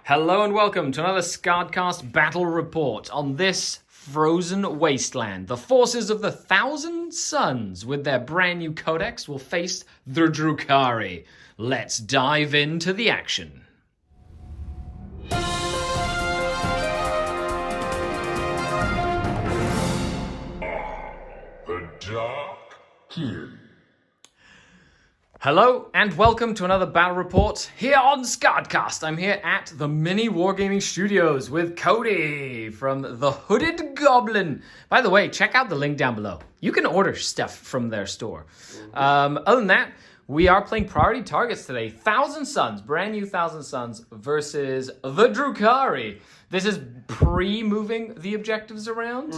Hello and welcome to another SkaredCast battle report. On this frozen wasteland, the forces of the Thousand Suns with their brand new codex will face the Drukhari. Let's dive into the action. The Dark King. Hello and welcome to another battle report here on SkaredCast. I'm here at the Mini Wargaming Studios with Cody from the Hooded Goblin. By the way, check out the link down below. You can order stuff from their store. Other than that, we are playing priority targets today. Thousand Suns, brand new Thousand Suns versus the Drukhari. This is pre-moving the objectives around.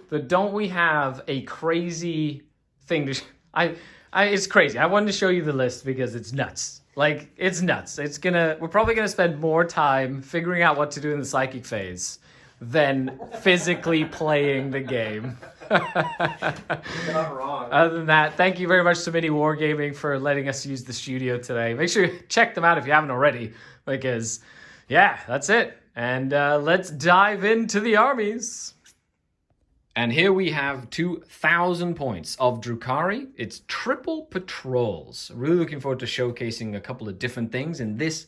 But don't we have a crazy thing to... It's crazy. I wanted to show you the list because it's nuts. Like, it's nuts. We're probably gonna spend more time figuring out what to do in the psychic phase than physically playing the game. You're not wrong. Other than that, thank you very much to Mini Wargaming for letting us use the studio today. Make sure you check them out if you haven't already, because, yeah, that's it. And let's dive into the armies. And here we have 2,000 points of Drukhari. It's triple patrols. Really looking forward to showcasing a couple of different things in this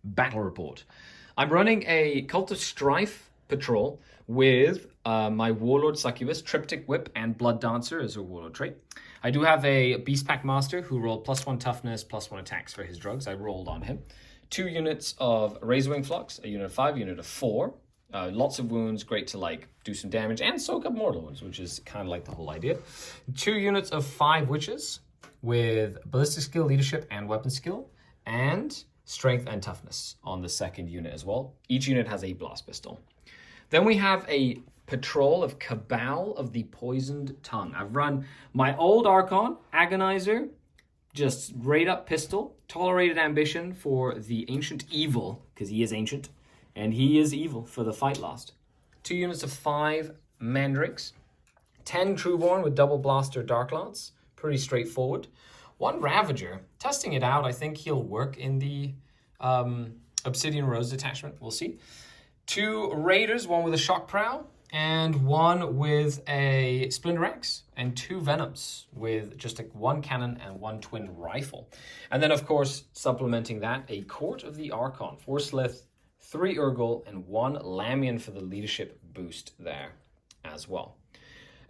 battle report. I'm running a Cult of Strife patrol with my Warlord Succubus, Triptych Whip, and Blood Dancer as a Warlord trait. I do have a Beast Pack Master who rolled +1 toughness, +1 attacks for his drugs. I rolled on him. 2 units of Razorwing Flux, a unit of 5, unit of 4. Lots of wounds, great to do some damage and soak up mortal wounds, which is kind of like the whole idea. 2 units of 5 witches with ballistic skill, leadership, and weapon skill, and strength and toughness on the second unit as well. Each unit has a blast pistol. Then we have a patrol of Cabal of the Poisoned Tongue. I've run my old Archon, Agonizer, just straight up pistol, Tolerated Ambition for the Ancient Evil, because he is ancient. And he is evil for the fight last. 2 units of 5 Mandrakes. 10 Trueborn with double blaster Dark Lance. Pretty straightforward. 1 Ravager. Testing it out, I think he'll work in the Obsidian Rose detachment. We'll see. 2 Raiders, 1 with a Shock Prow. And 1 with a Splinter Axe. And 2 Venoms with just 1 cannon and 1 twin rifle. And then, of course, supplementing that, a Court of the Archon. 4 Slith, 3 Urgle, and 1 Lamian for the leadership boost there as well.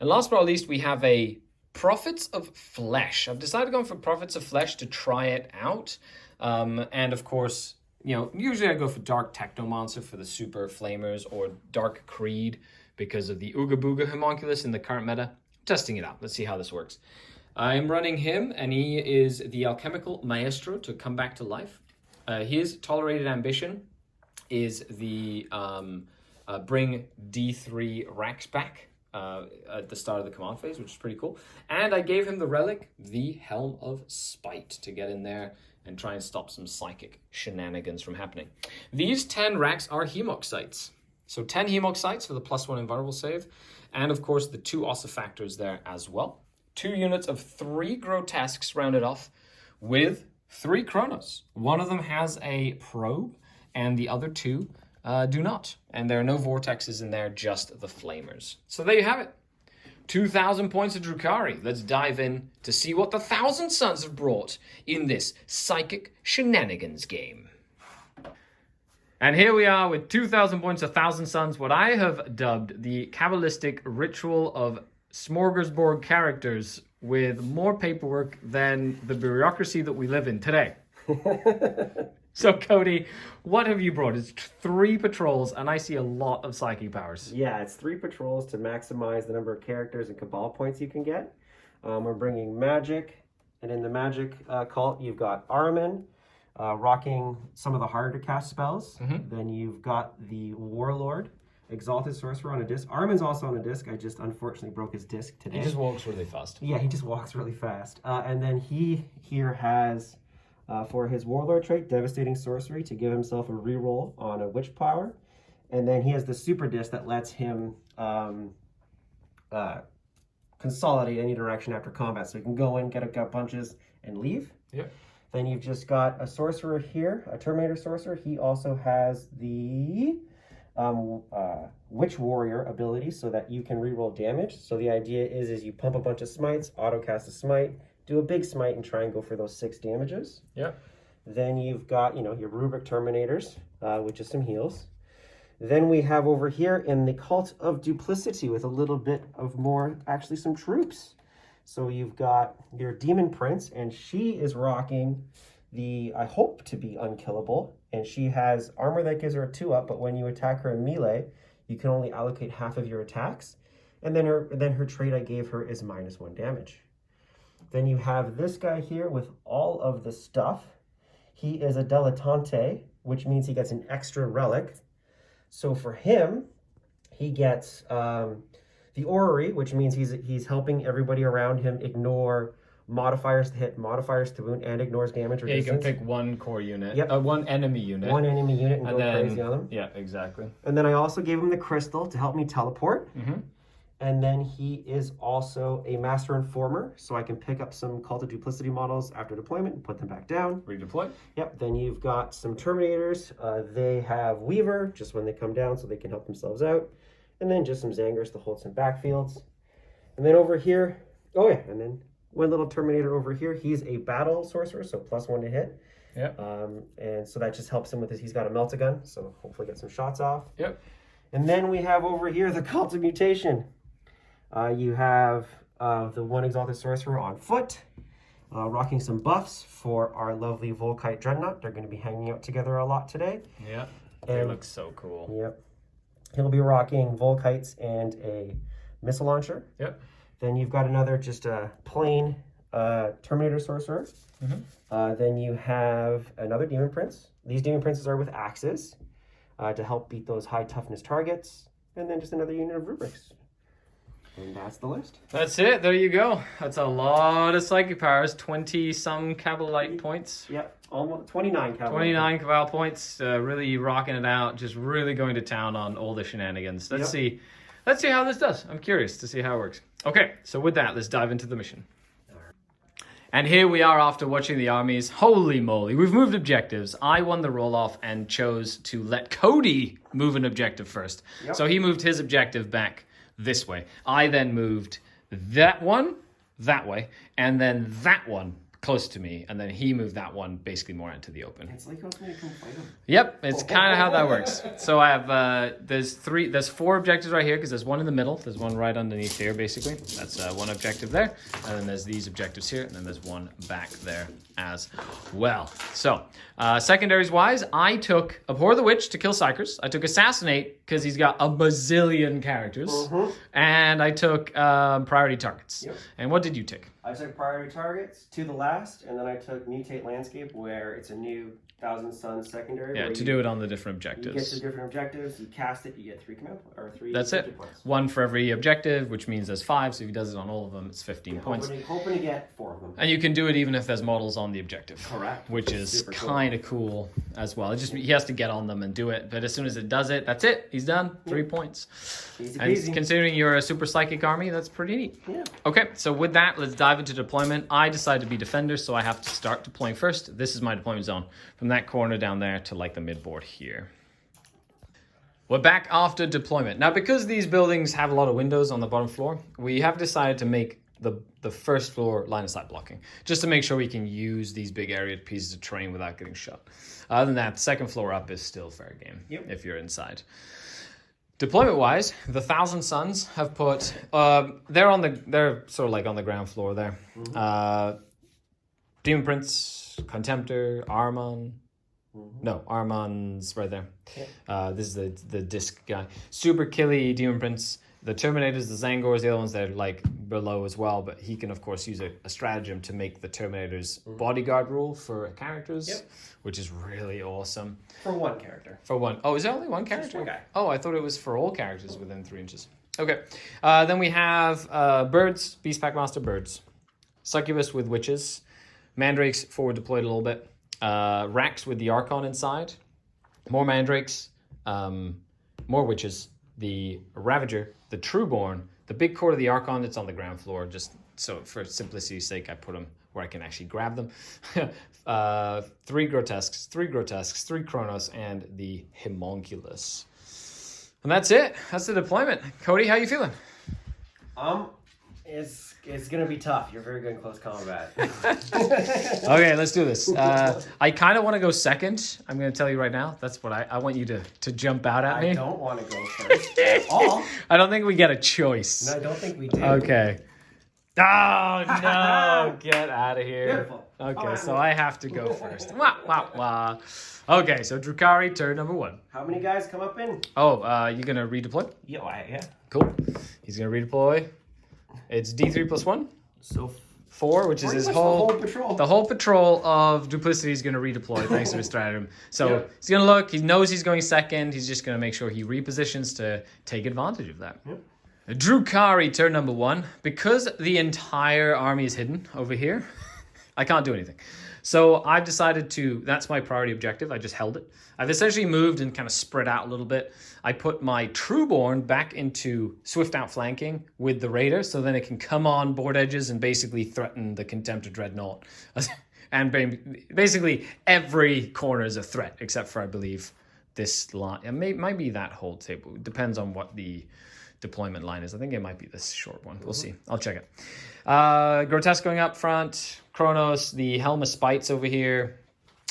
And last but not least, we have a Prophets of Flesh. I've decided to go for Prophets of Flesh to try it out. And of course, usually I go for Dark Technomancer for the super flamers or Dark Creed because of the Ooga Booga homunculus in the current meta. Testing it out. Let's see how this works. I'm running him, and he is the Alchemical Maestro to come back to life. His Tolerated Ambition is the bring D3 racks back at the start of the command phase, which is pretty cool. And I gave him the relic, the Helm of Spite, to get in there and try and stop some psychic shenanigans from happening. These 10 racks are Hemok sites. So 10 Hemok sites for the +1 invulnerable save. And of course the 2 ossifactors there as well. 2 units of 3 Grotesques rounded off with 3 Chronos. One of them has a probe, and the other 2 do not. And there are no vortexes in there, just the flamers. So there you have it. 2,000 points of Drukhari. Let's dive in to see what the Thousand Suns have brought in this psychic shenanigans game. And here we are with 2,000 points of Thousand Suns, what I have dubbed the Kabbalistic ritual of smorgasbord characters with more paperwork than the bureaucracy that we live in today. So, Cody, what have you brought? It's 3 patrols, and I see a lot of psychic powers. Yeah, it's 3 patrols to maximize the number of characters and Cabal points you can get. We're bringing magic, and in the magic cult, you've got Armin, rocking some of the harder to cast spells. Then you've got the Warlord, Exalted Sorcerer on a disc. Armin's also on a disc. I just unfortunately broke his disc today. He just walks really fast. Yeah, he just walks really fast. And then he here has... for his Warlord trait, Devastating Sorcery, to give himself a reroll on a Witch Power. And then he has the Super Disc that lets him consolidate any direction after combat. So he can go in, get a gut punches, and leave. Yeah. Then you've just got a sorcerer here, a Terminator sorcerer. He also has the Witch Warrior ability so that you can reroll damage. So the idea is you pump a bunch of smites, auto cast a smite, do a big smite, and try and go for those 6 damages. Yep. Then you've got, your Rubric Terminators, which is some heals. Then we have over here in the Cult of Duplicity with a little bit of more, actually some troops. So you've got your Demon Prince, and she is rocking the, I hope to be unkillable, and she has armor that gives her a 2-up, but when you attack her in melee, you can only allocate half of your attacks. And then her trait I gave her is -1 damage. Then you have this guy here with all of the stuff. He is a Dilettante, which means he gets an extra relic. So for him, he gets the Orrery, which means he's helping everybody around him ignore modifiers to hit, modifiers to wound, and ignores damage resistance. Yeah, you can pick one core unit. Yep. One enemy unit. One enemy unit and go then, crazy on them. Yeah, exactly. And then I also gave him the crystal to help me teleport. Mm-hmm. And then he is also a Master Informer, so I can pick up some Cult of Duplicity models after deployment and put them back down. Redeploy. Yep, then you've got some Terminators. They have Weaver, just when they come down so they can help themselves out. And then just some Zangers to hold some backfields. And then over here, and then one little Terminator over here. He's a Battle Sorcerer, so +1 to hit. Yep. And so that just helps him with his, he's got a Melt-A-Gun, so hopefully get some shots off. Yep. And then we have over here the Cult of Mutation. You have the one Exalted Sorcerer on foot, rocking some buffs for our lovely Volkite Dreadnought. They're going to be hanging out together a lot today. Yeah, they look so cool. Yep. He'll be rocking Volkites and a missile launcher. Yep. Then you've got another just a plain Terminator Sorcerer. Mm-hmm. Then you have another Demon Prince. These Demon Princes are with axes to help beat those high toughness targets. And then just another unit of Rubrics. And that's the list. That's it. There you go. That's a lot of psychic powers. 20-some Cabalite points. Yep, almost 29 Cabal. 29 Cabal points. Really rocking it out. Just really going to town on all the shenanigans. Let's see how this does. I'm curious to see how it works. Okay, so with that, let's dive into the mission. And here we are after watching the armies. Holy moly, we've moved objectives. I won the roll-off and chose to let Cody move an objective first. Yep. So he moved his objective back this way. I then moved that one that way, and then that one close to me, and then he moved that one basically more into the open. It's like I was going to come fight him. Yep, it's kind of how that works. So I have, there's 4 objectives right here, because there's one in the middle, there's one right underneath here, basically. That's one objective there, and then there's these objectives here, and then there's one back there as well. So, secondaries-wise, I took Abhor the Witch to kill Psychers. I took Assassinate, because he's got a bazillion characters. Mm-hmm. And I took Priority Targets. Yep. And what did you take? I took Priority Targets to the last, and then I took Mutate Landscape, where it's a new Thousand Suns secondary. Yeah, to do it on the different You objectives. get to different objectives, you cast it, you get 3 command points, or 3 That's it. victory points. 1 for every objective, which means there's 5. So if he does it on all of them, it's 15 points. Hoping to get 4 of them. And you can do it even if there's models on the objective. Correct. Which is Super cool. kind of cool as well. It just he has to get on them and do it. But as soon as it does it, that's it. He's done. 3 points. Easy And peasy. considering you're a super psychic army, that's pretty neat. Yeah. Okay, so with that, let's dive into deployment. I decided to be defender, so I have to start deploying first. This is my deployment zone. From that corner down there to like the midboard here. We're back after deployment. Now, because these buildings have a lot of windows on the bottom floor, we have decided to make the first floor line of sight blocking, just to make sure we can use these big area pieces of terrain without getting shot. Other than that, second floor up is still fair game if you're inside. Deployment-wise, the Thousand Suns have put they're sort of like on the ground floor there. Mm-hmm. Demon Prince, Contemptor, Armon. Mm-hmm. No, Armon's right there. Yeah. This is the disc guy. Super Killy, Demon Prince. The Terminators, the Zangors, the other ones, they're like below as well, but he can of course use a stratagem to make the Terminators bodyguard rule for characters, which is really awesome. For one character. For one. Oh, is there only one character? Just one guy. Oh, I thought it was for all characters within 3 inches. Okay. Then we have birds, Beast Packmaster birds. Succubus with witches. Mandrakes forward deployed a little bit. Rax with the Archon inside. More Mandrakes. More witches. The Ravager, the Trueborn, the big core of the Archon that's on the ground floor. Just so for simplicity's sake, I put them where I can actually grab them. 3 grotesques, 3 Chronos, and the Homunculus. And that's it. That's the deployment. Cody, how you feeling? It's gonna be tough. You're very good in close combat. Okay, let's do this. I kind of want to go second. I'm going to tell you right now. That's what I want you to jump out at me. I don't want to go first at all. I don't think we get a choice. No, I don't think we do. Okay. Oh, no. Get out of here. Beautiful. Okay, so I have to go first. Wah, wah, wah. Okay, so Drukhari, turn number 1. How many guys come up in? Oh, you going to redeploy? Yeah. Cool. He's going to redeploy. It's D3 plus 1. So 4, which is his whole patrol. The whole patrol of Duplicity is going to redeploy thanks to his stratagem. So he's going to look. He knows he's going second. He's just going to make sure he repositions to take advantage of that. Yep. Drukhari, turn number 1. Because the entire army is hidden over here, I can't do anything. So I've decided to, that's my priority objective. I just held it. I've essentially moved and kind of spread out a little bit. I put my Trueborn back into swift outflanking with the Raider, so then it can come on board edges and basically threaten the Contemptor Dreadnought. And basically every corner is a threat, except for, I believe, this line. It might be that whole table. It depends on what the deployment line is. I think it might be this short one. We'll see. I'll check it. Grotesque going up front. Chronos, the Helm of Spites over here.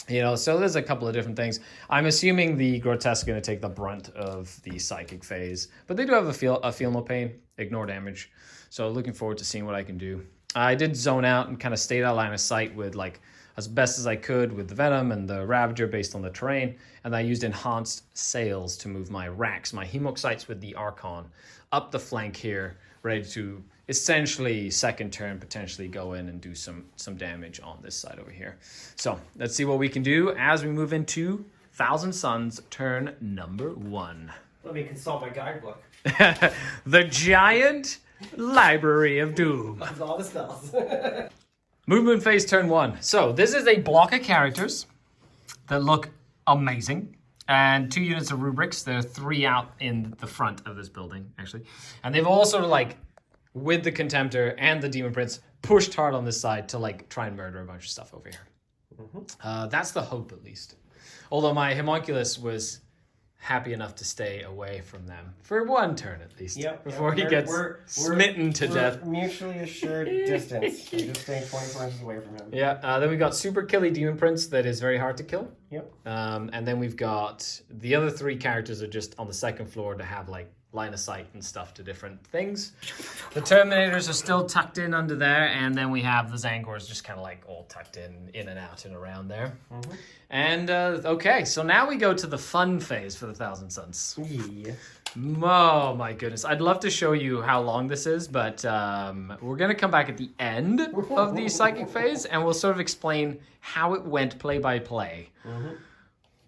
You know, so there's a couple of different things. I'm assuming the Grotesque is going to take the brunt of the Psychic phase. But they do have a feel no pain. Ignore damage. So looking forward to seeing what I can do. I did zone out and kind of stayed out line of sight with like as best as I could with the Venom and the Ravager based on the terrain. And I used enhanced sails to move my racks, my Hemoxites with the Archon up the flank here, ready to essentially second turn potentially go in and do some damage on this side over here. So let's see what we can do as we move into Thousand Suns turn number 1. Let me consult my guidebook. The giant library of doom. That's all the spells. Movement phase turn 1. So this is a block of characters that look amazing. And 2 units of rubrics. There are 3 out in the front of this building, actually. And they've all sort of like, with the Contemptor and the Demon Prince, pushed hard on this side to like try and murder a bunch of stuff over here. Mm-hmm. That's the hope, at least. Although my Homunculus was happy enough to stay away from them for 1 turn at least, before he gets smitten to death. Mutually assured distance. We're just staying 24 inches away from him. Yeah, then we've got Super Killy Demon Prince that is very hard to kill. Yep. And then we've got the other 3 characters are just on the second floor to have like line of sight and stuff to different things. The Terminators are still tucked in under there, and then we have the Zangors just kind of like all tucked in and out and around there. Mm-hmm. And okay, so now we go to the fun phase for the Thousand Suns. Yeah. Oh my goodness. I'd love to show you how long this is, but we're going to come back at the end of the psychic phase, and we'll sort of explain how it went play by play. Mm-hmm.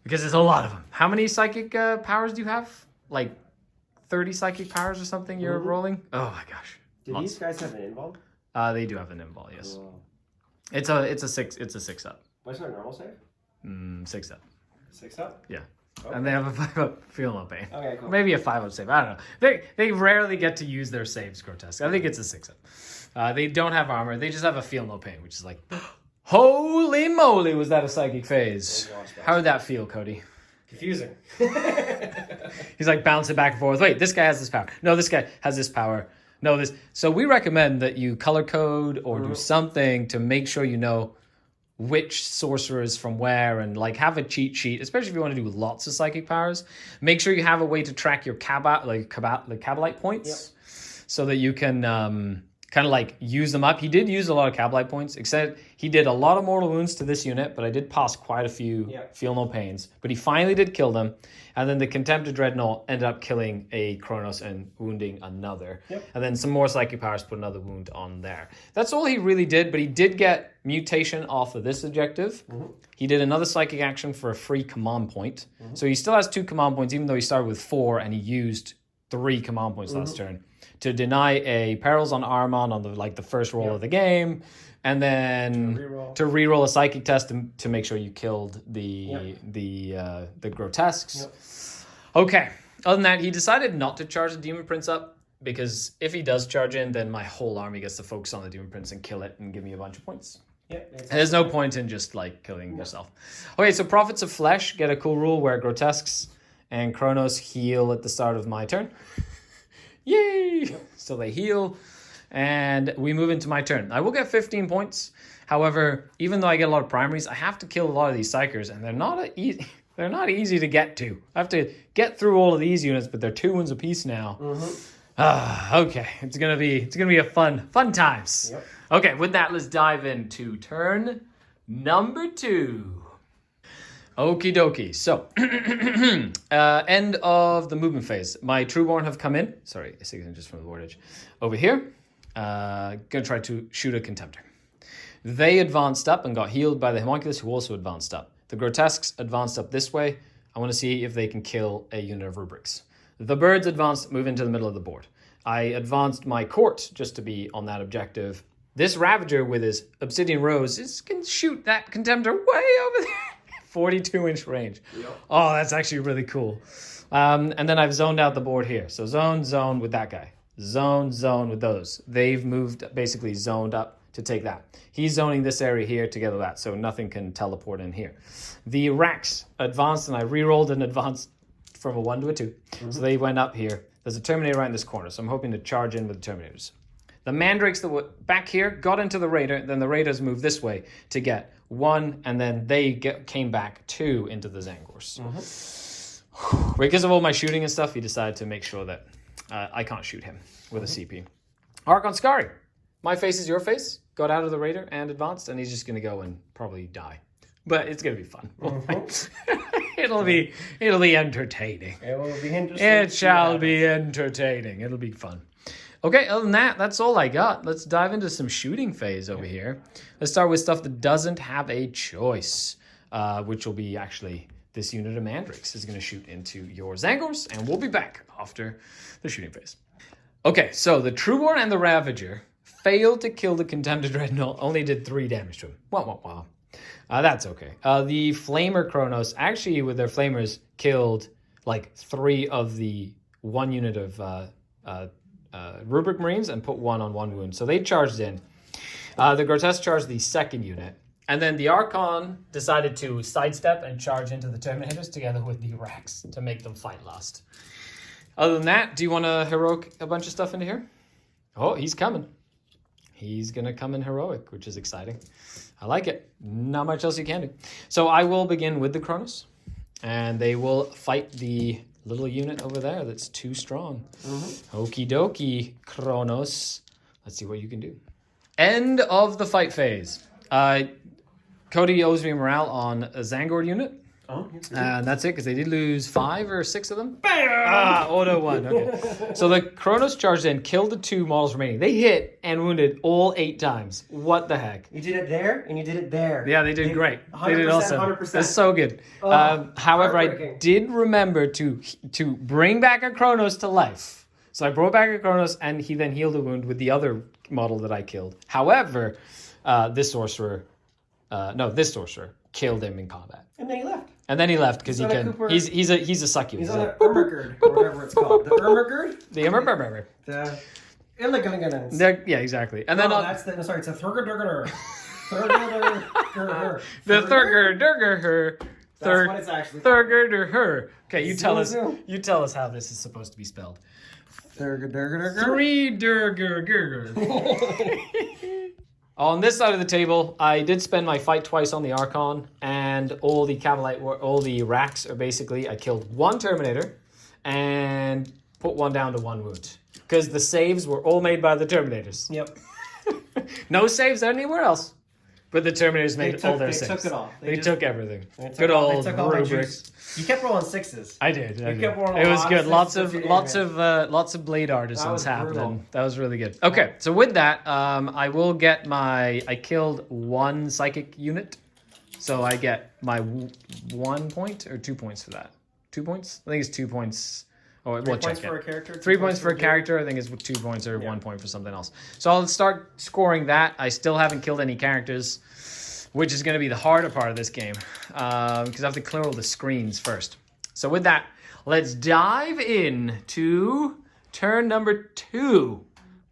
Because there's a lot of them. How many psychic powers do you have? Like 30 psychic powers or something you're rolling? Oh my gosh. Do these guys have an invul? They do have an invul, yes. Cool. It's a 6 up. What's their normal save? 6 up. 6 up? Yeah. Okay. And they have a 5 up feel no pain. Okay, cool. Maybe a 5 up save. I don't know. They rarely get to use their saves, Grotesque. I think it's a 6 up. They don't have armor. They just have a feel no pain, which is like, holy moly, was that a psychic phase? How did that feel, Cody? Confusing. He's like bouncing back and forth. Wait, this guy has this power. No, this guy has this power. No, this. So we recommend that you color code or do something to make sure you know which sorcerer is from where, and like have a cheat sheet, especially if you want to do lots of psychic powers. Make sure you have a way to track your Cabalite points, so that you can kind of like use them up. He did use a lot of Cabalite points, except he did a lot of mortal wounds to this unit, but I did pass quite a few feel no pains. But he finally did kill them, and then the Contemptor Dreadnought ended up killing a Kronos and wounding another. And then some more psychic powers put another wound on there. That's all he really did, but he did get mutation off of this objective. He did another psychic action for a free command point. So he still has 2 command points, even though he started with 4 and he used 3 command points last turn, to deny a Perils on Armon on the first roll of the game, and then to reroll a psychic test to make sure you killed the Grotesques. Okay. Other than that, he decided not to charge the Demon Prince up, because if he does charge in, then my whole army gets to focus on the Demon Prince and kill it and give me a bunch of points. Yep. There's no point in just like killing yourself. Okay, so Prophets of Flesh get a cool rule where Grotesques and Kronos heal at the start of my turn. Yay! Yep. So they heal, and we move into my turn. I will get 15 points. However, even though I get a lot of primaries, I have to kill a lot of these psychers, and they're not easy to get to. I have to get through all of these units, but they're 2 wounds apiece now. Okay, it's gonna be a fun times. Yep. Okay, with that, let's dive into turn number 2. Okie dokie. So, end of the movement phase. My Trueborn have come in. Sorry, I see them just from the board edge. Over here, gonna try to shoot a Contemptor. They advanced up and got healed by the Homunculus, who also advanced up. The Grotesques advanced up this way. I want to see if they can kill a unit of Rubrics. The birds advanced, move into the middle of the board. I advanced my court just to be on that objective. This Ravager with his Obsidian Rose can shoot that Contemptor way over there. 42-inch range. Yep. Oh, that's actually really cool. And then I've zoned out the board here. So zone with that guy. Zone with those. They've moved, basically zoned up to take that. He's zoning this area here together with that, so nothing can teleport in here. The Rax advanced, and I re-rolled and advanced from a 1 to a 2. So they went up here. There's a Terminator right in this corner, so I'm hoping to charge in with the Terminators. The Mandrakes that were back here got into the Raider, then the Raiders moved this way to get 1, and then they came back 2 into the Zangors. Because of all my shooting and stuff, he decided to make sure that I can't shoot him with a CP. Archon Skari. My face is your face. Got out of the Raider and advanced, and he's just going to go and probably die. But it's going to be fun. It'll be entertaining. It will be interesting. It shall be entertaining. It'll be fun. Okay, other than that, that's all I got. Let's dive into some shooting phase over here. Let's start with stuff that doesn't have a choice, which will be actually this unit of Mandrakes is going to shoot into your Zangors, and we'll be back after the shooting phase. Okay, so the Trueborn and the Ravager failed to kill the Contemptor Dreadnought, only did 3 damage to him. Wow. That's okay. The Flamer Kronos, actually with their Flamers, killed like 3 of the 1 unit of Rubric Marines and put 1 on 1 wound. So they charged in. The Grotesque charged the 2nd unit. And then the Archon decided to sidestep and charge into the Terminators together with the Rax to make them fight last. Other than that, do you want to heroic a bunch of stuff into here? Oh, he's coming. He's going to come in heroic, which is exciting. I like it. Not much else you can do. So I will begin with the Kronos, and they will fight the little unit over there that's too strong. Okie dokie, Kronos. Let's see what you can do. End of the fight phase. Cody owes me morale on a Zangor unit. And that's it, because they did lose 5 or 6 of them. Bam! Auto 1. Okay. So the Kronos charged in, killed the 2 models remaining. They hit and wounded all 8 times. What the heck? You did it there, and you did it there. Yeah, they did great. They did awesome. 100%. That's so good. However, I did remember to bring back a Kronos to life. So I brought back a Kronos, and he then healed a wound with the other model that I killed. However, this sorcerer killed him in combat. And then he left because he can. He's a succubus. He's on the Ermagerd, or whatever it's called. The Ermagerd? The Ermagerd. The Illiganganans. Yeah, exactly. And then it's a Thurgerdurger. The Thurgerdurger. That's what it's actually called. Thurgerdurger. Okay, you tell us how this is supposed to be spelled. Thurgerdurger. 3 Durger. On this side of the table, I did spend my fight twice on the Archon, and all the racks are basically, I killed 1 Terminator and put 1 down to 1 wound. Because the saves were all made by the Terminators. Yep. No saves anywhere else. But the Terminators made all their saves. They took it all. They took everything. Good old Rubrics. You kept rolling 6s. I did. It was good. Lots of blade artisans happening. That was really good. Okay, so with that, I will get I killed 1 psychic unit, so I get my 1 point or 2 points for that. 2 points? I think it's 2 points. Oh, we'll check it. 3 points for a character. 3 points for a character. I think it's 2 points or 1 point for something else. So I'll start scoring that. I still haven't killed any characters, which is going to be the harder part of this game, because I have to clear all the screens first. So with that, let's dive in to turn number 2.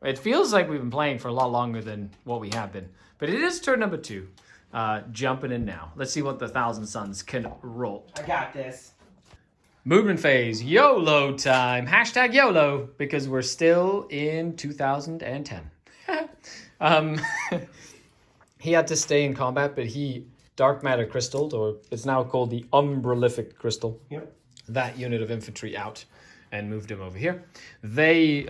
It feels like we've been playing for a lot longer than what we have been, But it is turn number 2. Jumping in now. Let's see what the Thousand Suns can roll. I got this. Movement phase, YOLO time. Hashtag YOLO, because we're still in 2010. He had to stay in combat, but he dark matter crystalled, or it's now called the Umbralific Crystal. Yep. That unit of infantry out and moved him over here. They've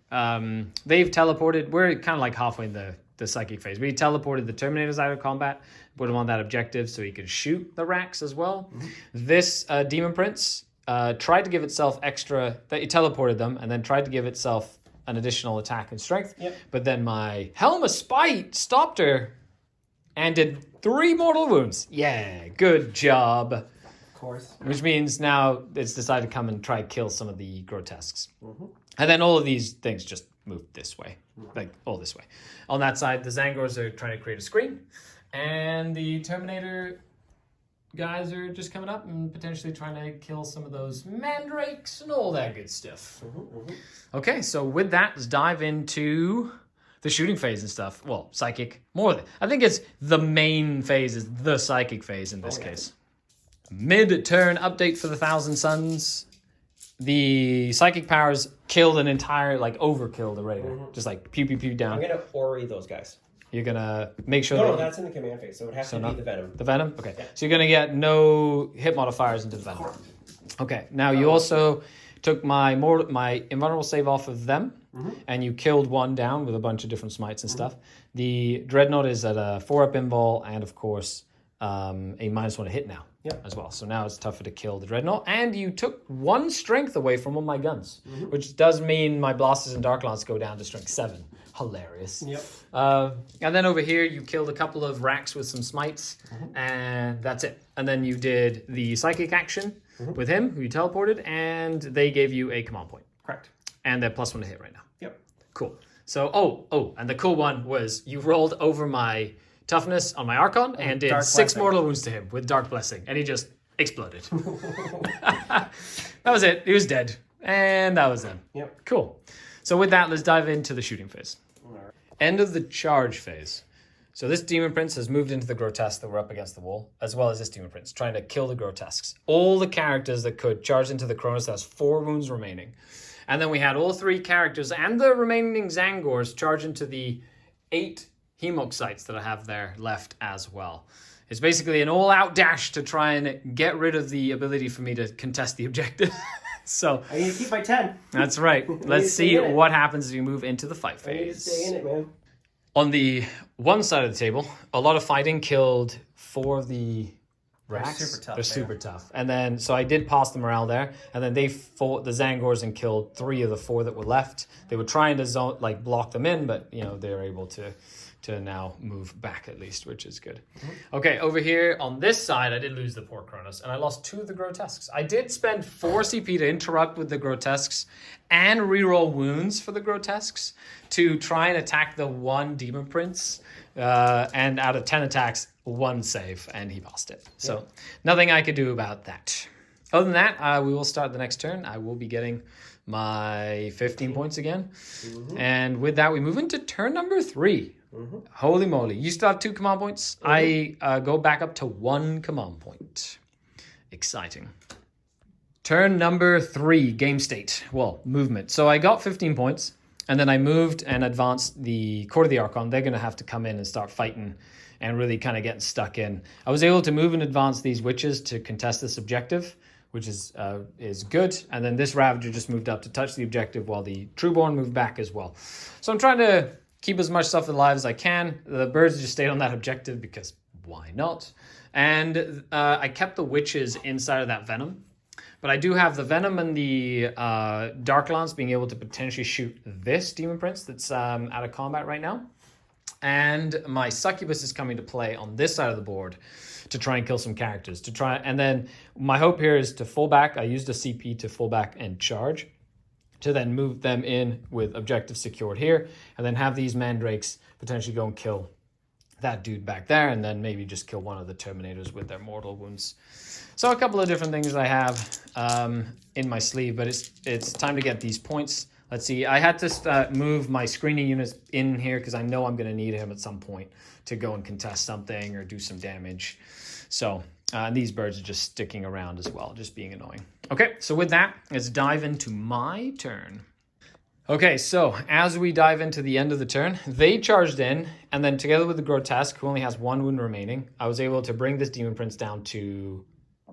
teleported. We're kind of like halfway in the psychic phase. We teleported the Terminators out of combat, put him on that objective so he could shoot the racks as well. Mm-hmm. This Demon Prince tried to give itself extra, that it teleported them, and then tried to give itself an additional attack and strength. Yep. But then my Helm of Spite stopped her and did 3 mortal wounds. Yeah, good job. Of course. Which means now it's decided to come and try to kill some of the grotesques. Mm-hmm. And then all of these things just move this way. Like, all this way. On that side, the Zangors are trying to create a screen. And the Terminator guys are just coming up and potentially trying to kill some of those mandrakes and all that good stuff. Okay, so with that, let's dive into the shooting phase and stuff. Well, psychic, more than. I think it's the main phase is the psychic phase in this case. Mid-turn update for the Thousand Suns. The psychic powers killed an entire, like, overkill the Raider. Just like pew, pew, pew down. I'm going to Ori those guys. You're going to make sure No, that's in the command phase, so it would have to be the Venom. The Venom? Okay. Yeah. So you're going to get no hit modifiers into the Venom. Okay. Now, you also took my invulnerable save off of them, and you killed one down with a bunch of different smites and stuff. The Dreadnought is at a 4-up invul, and of course, a -1 to hit now as well. So now it's tougher to kill the Dreadnought. And you took 1 strength away from one of my guns, which does mean my Blasters and Dark Lance go down to strength 7. Hilarious. Yep. And then over here, you killed a couple of racks with some smites, and that's it. And then you did the psychic action with him, who you teleported, and they gave you a command point. Correct. And they're +1 to hit right now. Yep. Cool. So, and the cool one was you rolled over my toughness on my Archon and did 6 mortal wounds to him with Dark Blessing, and he just exploded. That was it. He was dead. And that was it. Yep. Cool. So with that, let's dive into the shooting phase. Right. End of the charge phase. So this Demon Prince has moved into the grotesque that were up against the wall, as well as this Demon Prince, trying to kill the grotesques. All the characters that could charge into the Cronus has 4 wounds remaining. And then we had all 3 characters and the remaining Zangors charge into the 8 Hemok sites that I have there left as well. It's basically an all-out dash to try and get rid of the ability for me to contest the objective. So I need to keep my 10. That's right. Let's see what happens as we move into the fight phase. I need to stay in it, man. On the one side of the table, a lot of fighting killed 4 of the racks. They're super tough. They're super tough. And then, so I did pass the morale there, and then they fought the Zangors and killed 3 of the 4 that were left. They were trying to block them in, but they were able to now move back at least, which is good. Okay, over here on this side, I did lose the poor Cronus, and I lost 2 of the grotesques. I did spend 4 CP to interrupt with the grotesques and reroll wounds for the grotesques to try and attack the 1 Demon Prince, and out of 10 attacks, 1 save, and he passed it. So nothing I could do about that. Other than that, we will start the next turn. I will be getting my 15 points again. And with that, we move into turn number 3. Holy moly. You still have 2 command points. I go back up to 1 command point. Exciting. Turn number 3, game state. Well, movement. So I got 15 points, and then I moved and advanced the Court of the Archon. They're going to have to come in and start fighting and really kind of getting stuck in. I was able to move and advance these witches to contest this objective, which is good. And then this Ravager just moved up to touch the objective while the Trueborn moved back as well. So I'm trying to keep as much stuff alive as I can. The birds just stayed on that objective because why not? And I kept the witches inside of that Venom. But I do have the Venom and the Dark Lance being able to potentially shoot this Demon Prince that's out of combat right now. And my Succubus is coming to play on this side of the board to try and kill some characters. And then my hope here is to full back. I used a CP to full back and charge, to then move them in with objective secured here, and then have these Mandrakes potentially go and kill that dude back there, and then maybe just kill one of the Terminators with their mortal wounds. So a couple of different things I have in my sleeve, but it's time to get these points Let's see. I had to move my screening units in here because I know I'm going to need him at some point to go and contest something or do some damage. So these birds are just sticking around as well, just being annoying. Okay, so with that, let's dive into my turn. Okay, so as we dive into the end of the turn, they charged in, and then together with the Grotesque, who only has 1 wound remaining, I was able to bring this Demon Prince down to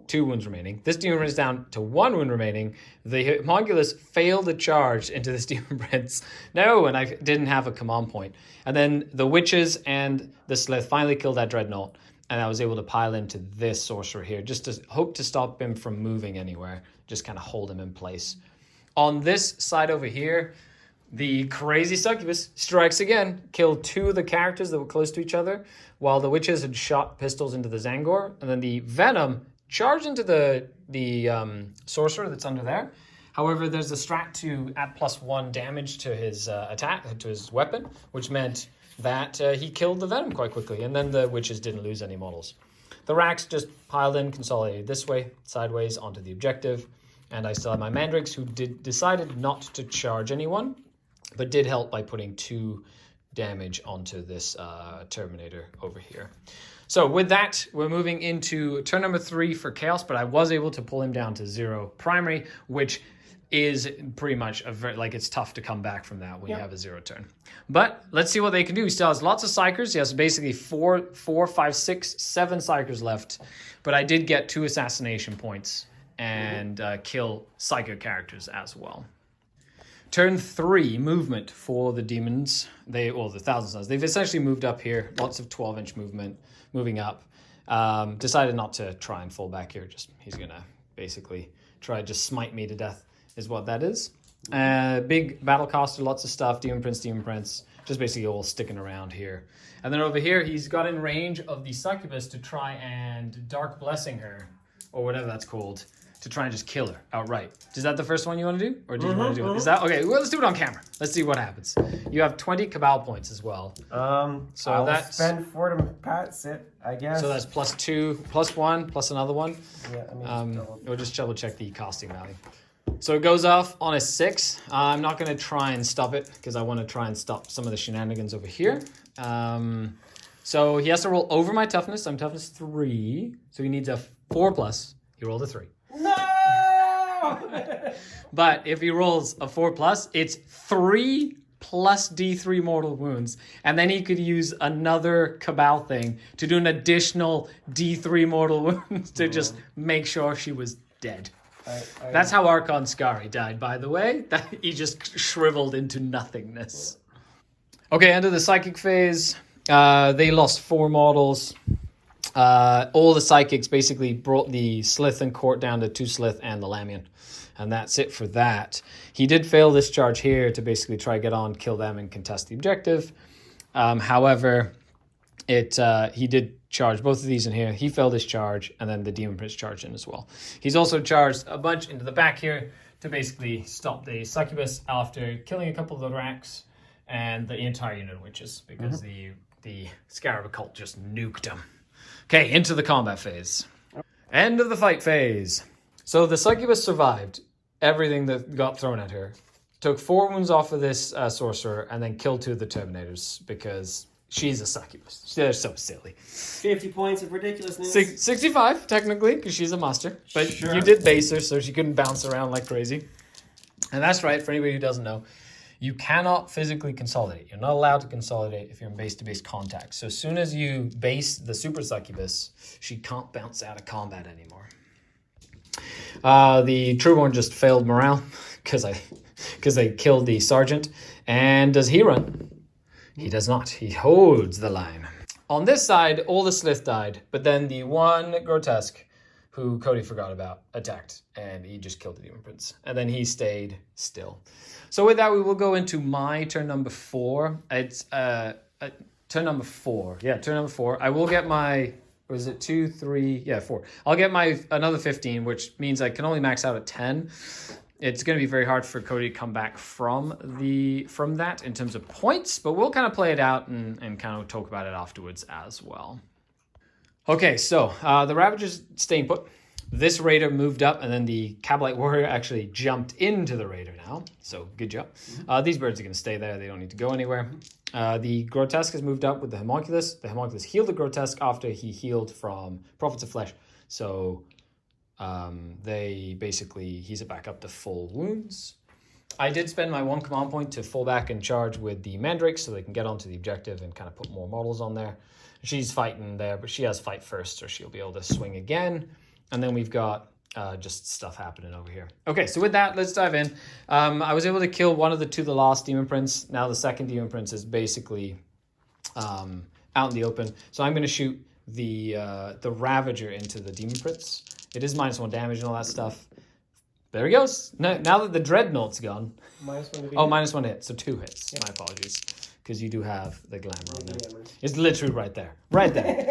2 wounds remaining. This Demon Prince down to 1 wound remaining. The Homunculus failed a charge into this Demon Prince. No, and I didn't have a command point. And then the Witches and the Slith finally killed that Dreadnought, and I was able to pile into this Sorcerer here, just to hope to stop him from moving anywhere, just kind of hold him in place. On this side over here, the crazy Succubus strikes again, killed 2 of the characters that were close to each other, while the Witches had shot pistols into the Zangor, and then the Venom charged into the Sorcerer that's under there. However, there's a strat to add +1 damage to his attack, to his weapon, which meant that he killed the Venom quite quickly, and then the Witches didn't lose any models. The Racks just piled in, consolidated this way, sideways onto the objective, and I still have my Mandrakes, who decided not to charge anyone, but did help by putting 2 damage onto this Terminator over here. So with that, we're moving into turn number 3 for Chaos, but I was able to pull him down to 0 primary, which is pretty much it's tough to come back from that when you have a 0 turn. But let's see what they can do. He still has lots of Psychers. He has basically 4, 5, 6, 7 Psychers left, but I did get 2 assassination points and kill Psycho characters as well. Turn 3, movement for the demons. The Thousand Suns. They've essentially moved up here. Lots of 12-inch movement, moving up. Decided not to try and fall back here. He's going to basically try to just smite me to death is what that is. Big Battlecaster, lots of stuff. Demon Prince. Just basically all sticking around here. And then over here, he's got in range of the Succubus to try and Dark Blessing her, or whatever that's called, to try and just kill her outright. Is that the first one you want to do? Or do you want to do it? Is that okay? Well, let's do it on camera. Let's see what happens. You have 20 Cabal points as well. So I'll spend 4 to pass it, I guess. So that's +2, +1, plus another one. Yeah, we'll just double check the casting value. So it goes off on a 6. I'm not going to try and stop it because I want to try and stop some of the shenanigans over here. So he has to roll over my toughness. I'm toughness 3. So he needs a 4+. He rolled a 3. No! But if he rolls a 4+, it's 3 plus D3 mortal wounds. And then he could use another Cabal thing to do an additional D3 mortal wounds to just make sure she was dead. That's how Archon Skari died, by the way. He just shriveled into nothingness. Okay, end of the Psychic phase. They lost 4 models. All the Psychics basically brought the Slith and Court down to 2 Slith and the Lamian. And that's it for that. He did fail this charge here to basically try to get on, kill them, and contest the objective. However, he did charge both of these in here. He failed his charge, and then the Demon Prince charged in as well. He's also charged a bunch into the back here to basically stop the Succubus after killing a couple of the Racks and the entire unit of Witches, because the Scarab Occult just nuked him. Okay, into the combat phase. End of the fight phase. So the Succubus survived everything that got thrown at her. Took 4 wounds off of this Sorcerer, and then killed 2 of the Terminators because she's a Succubus. They're so silly. 50 points of ridiculousness. 65, technically, because she's a monster. But sure. You did base her, so she couldn't bounce around like crazy. And that's right, for anybody who doesn't know. You cannot physically consolidate. You're not allowed to consolidate if you're in base-to-base contact. So as soon as you base the Super Succubus, she can't bounce out of combat anymore. The Trueborn just failed morale because they killed the Sergeant. And does he run? He does not. He holds the line. On this side, all the Slith died, but then the one Grotesque, who Cody forgot about, attacked, and he just killed the Demon Prince. And then he stayed still. So with that, we will go into my turn number 4. It's turn number 4. Yeah, turn number 4. I will get my, was it 2, 3? Yeah, 4. I'll get my another 15, which means I can only max out at 10. It's going to be very hard for Cody to come back from that in terms of points, but we'll kind of play it out and kind of talk about it afterwards as well. Okay, so the Ravagers staying put. This raider moved up, and then the Cabalite Warrior actually jumped into the raider now. So good job. These birds are going to stay there. They don't need to go anywhere. The Grotesque has moved up with the Homunculus. The Homunculus healed the Grotesque after he healed from Prophets of Flesh. So he's back up to full wounds. I did spend my 1 command point to fall back and charge with the Mandrakes so they can get onto the objective and kind of put more models on there. She's fighting there, but she has fight first, so she'll be able to swing again. And then we've got just stuff happening over here. Okay, so with that, let's dive in. I was able to kill one of the 2 the last Demon Prince. Now the second Demon Prince is basically out in the open. So I'm going to shoot the Ravager into the Demon Prince. It is -1 damage and all that stuff. There he goes. Now that the Dreadnought's gone. -1 to be -1 to hit. So 2 hits. Yep. My apologies. Because you do have the glamour on there. It's literally right there. Right there.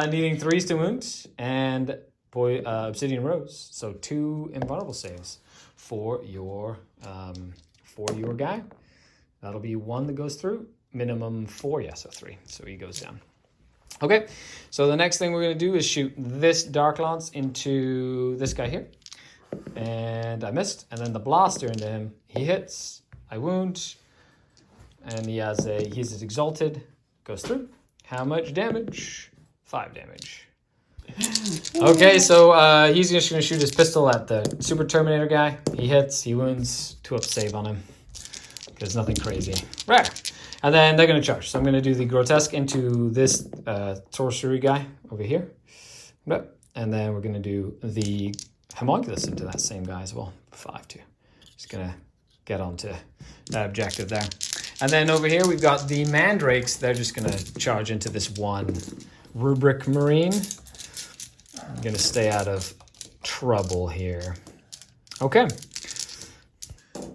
Needing 3s to wound. And Obsidian Rose. So 2 invulnerable saves for your guy. That'll be 1 that goes through. Minimum 4. Yeah, so 3. So he goes down. Okay. So the next thing we're going to do is shoot this Dark Lance into this guy here. And I missed. And then the blaster into him. He hits. I wound. And he's exalted. Goes through. How much damage? 5 damage. Okay, so he's just going to shoot his pistol at the Super Terminator guy. He hits. He wounds. 2-up save on him. There's nothing crazy. Right. And then they're going to charge. So I'm going to do the Grotesque into this sorcery guy over here. And then we're going to do the Homunculus into that same guy as well. 5-2. Just going to get onto that objective there. And then over here we've got the Mandrakes. They're just going to charge into this one Rubric Marine. I'm going to stay out of trouble here. Okay.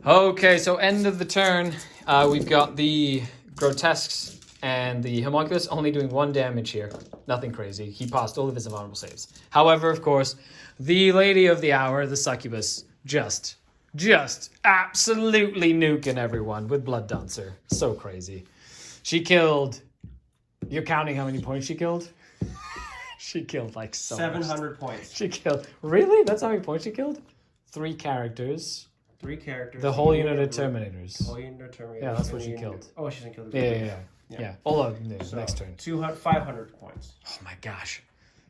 Okay, so end of the turn. We've got the Grotesques and the Homunculus only doing 1 damage here. Nothing crazy. He passed all of his invulnerable saves. However, of course, the Lady of the Hour, the Succubus, just absolutely nuking everyone with Blood Dancer. So crazy. She killed... You're counting how many points she killed? She killed like so 700 points. She killed... Really? That's how many points she killed? 3 characters. 3 characters. The whole unit of Terminators. Whole unit of Terminators. Yeah, that's what she killed. Oh, she didn't kill the Yeah. All of so, next turn. 500 points. Oh my gosh.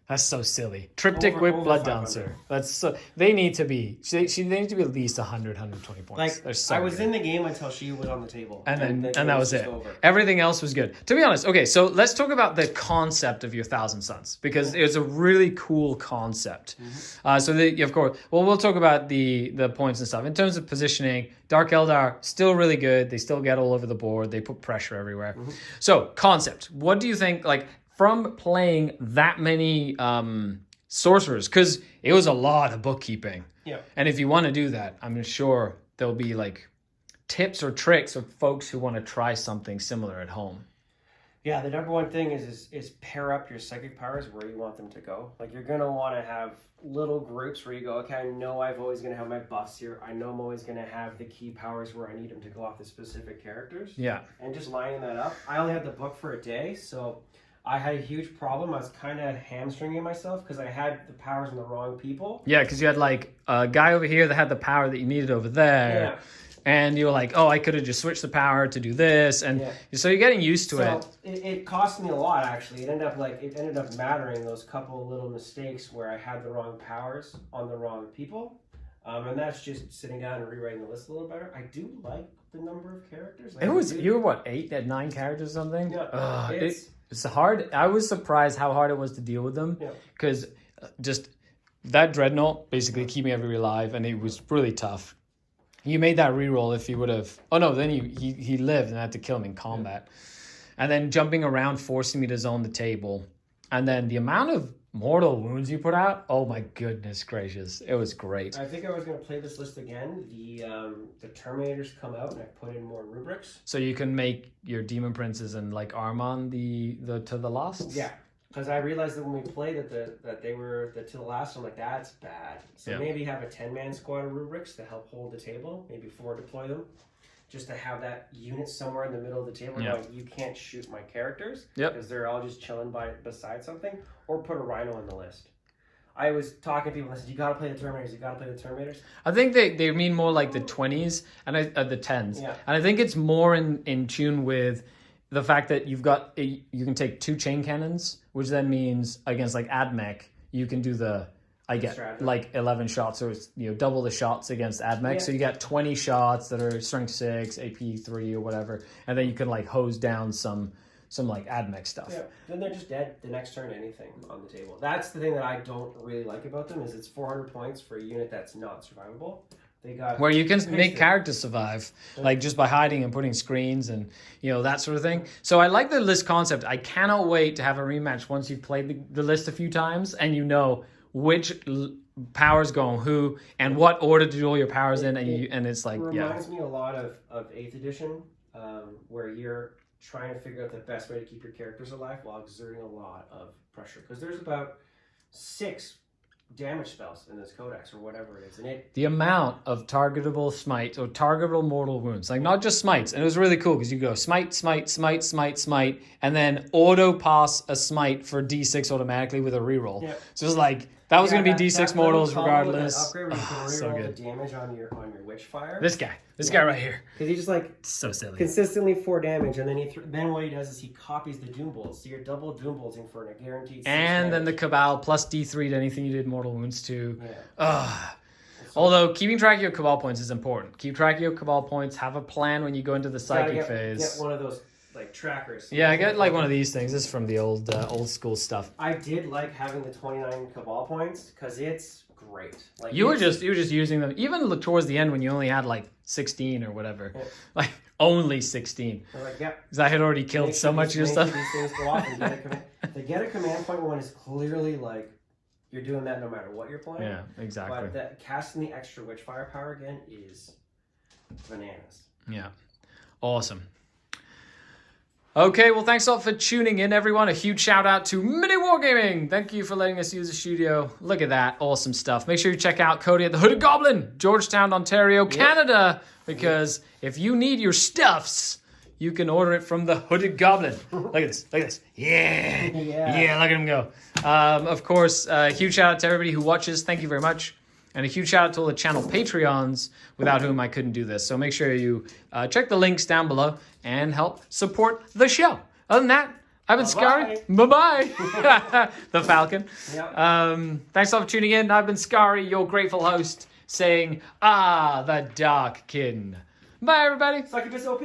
That's so silly. Triptych Whip over Blood 500. Dancer. That's so, they need to be they need to be at least 100, 120 points. Like They're so I was good. in the game until she was on the table. And that was it. Over. Everything else was good. To be honest, okay, so let's talk about the concept of your Thousand Suns because it's a really cool concept. Of course, we'll talk about the points and stuff. In terms of positioning, Dark Eldar, still really good. They still get all over the board. They put pressure everywhere. So, concept. What do you think, like, from playing that many sorcerers, because it was a lot of bookkeeping. Yeah. And if you want to do that, I'm sure there'll be like tips or tricks of folks who want to try something similar at home. Yeah, the number one thing is pair up your psychic powers where you want them to go. Like you're gonna want to have little groups where you go, okay, I know I'm always gonna have my buffs here. I know I'm always gonna have the key powers where I need them to go off the specific characters. Yeah. And just lining that up. I only had the book for a day, so I had a huge problem. I was kind of hamstringing myself because I had the powers in the wrong people. Yeah, because you had like a guy over here that had the power that you needed over there. Yeah. And you were like, oh, I could have just switched the power to do this. And so you're getting used to it. It cost me a lot, actually. It ended up mattering those couple of little mistakes where I had the wrong powers on the wrong people. And that's just sitting down and rewriting the list a little better. I do like the number of characters. You were what, 9 characters or something? Yeah. It's hard. I was surprised how hard it was to deal with them because just that Dreadnought basically keeping everybody alive, and it was really tough. You made that reroll if he would have. Oh no, then he lived and I had to kill him in combat, and then jumping around forcing me to zone the table, and then the amount of mortal wounds you put out. Oh my goodness gracious, it was great. I think I was going to play this list again. The Terminators come out and I put in more rubrics. So you can make your Demon Princes and like Armon the to the last. Yeah, because I realized that when we played that they were the to the last. I'm like, that's bad. So maybe have a 10-man squad of rubrics to help hold the table. Maybe 4 deploy them. Just to have that unit somewhere in the middle of the table, like you can't shoot my characters because they're all just chilling beside something, or put a Rhino in the list. I was talking to people and I said, you gotta play the Terminators, you gotta play the Terminators. I think they mean more like the 20s and the 10s. Yeah. And I think it's more in tune with the fact that you can take 2 chain cannons, which then means against like AdMech, you can do Strategy. like 11 shots, so it's double the shots against AdMech. Yeah. So you got 20 shots that are strength 6, AP 3 or whatever, and then you can like hose down some like AdMech stuff. Yeah, then they're just dead the next turn. Anything on the table. That's the thing that I don't really like about them is it's 400 points for a unit that's not survivable. They got Where you can make characters survive, like just by hiding and putting screens and that sort of thing. So I like the list concept. I cannot wait to have a rematch once you've played the list a few times and you know which powers go on who and what order to do all your powers in, and it's like reminds me a lot of 8th edition, where you're trying to figure out the best way to keep your characters alive while exerting a lot of pressure. Because there's about 6 damage spells in this codex or whatever it is, and the amount of targetable smites or targetable mortal wounds, like not just smites, and it was really cool because you go smite, and then auto pass a smite for D6 automatically with a reroll. Yeah. So it's like that was going to be D6 mortals regardless. Upgrade where you can So reroll good. the damage on your Witchfire. This guy right here, Because he just like so silly. consistently 4 damage, and then then what he does is he copies the Doom Bolts, so you're double Doom Bolting for a guaranteed 6 And then the damage. Cabal plus D3 to anything you did mortal wounds to. Yeah. Although keeping track of your Cabal points is important. Keep track of your Cabal points. Have a plan when you go into the psychic Gotta phase. Get one of those like trackers. Yeah, I get like one of these things. This is from the old school stuff. I did like having the 29 Cabal points because it's great. Like You were just using them even towards the end when you only had like 16 or whatever, like only 16. They're like, yeah. Because I had already killed so much of your stuff. These things go off and get a command. The get a command point one is clearly like you're doing that no matter what you're playing. Yeah, exactly. But casting the extra Witchfire power again is bananas. Yeah, awesome. Okay, well, thanks a lot for tuning in, everyone. A huge shout out to Mini Wargaming. Thank you for letting us use the studio. Look at that. Awesome stuff. Make sure you check out Cody at the Hooded Goblin, Georgetown, Ontario, Canada. Because if you need your stuffs, you can order it from the Hooded Goblin. Look at this. Look at this. Yeah. Yeah, look at him go. Of course, a huge shout out to everybody who watches. Thank you very much. And a huge shout out to all the channel Patreons, without whom I couldn't do this. So make sure you check the links down below and help support the show. Other than that, I've been Skari. Bye-bye. The Falcon. Yep. Thanks a lot for tuning in. I've been Skari, your grateful host, saying, the Dark Kin. Bye, everybody. Succubus OP.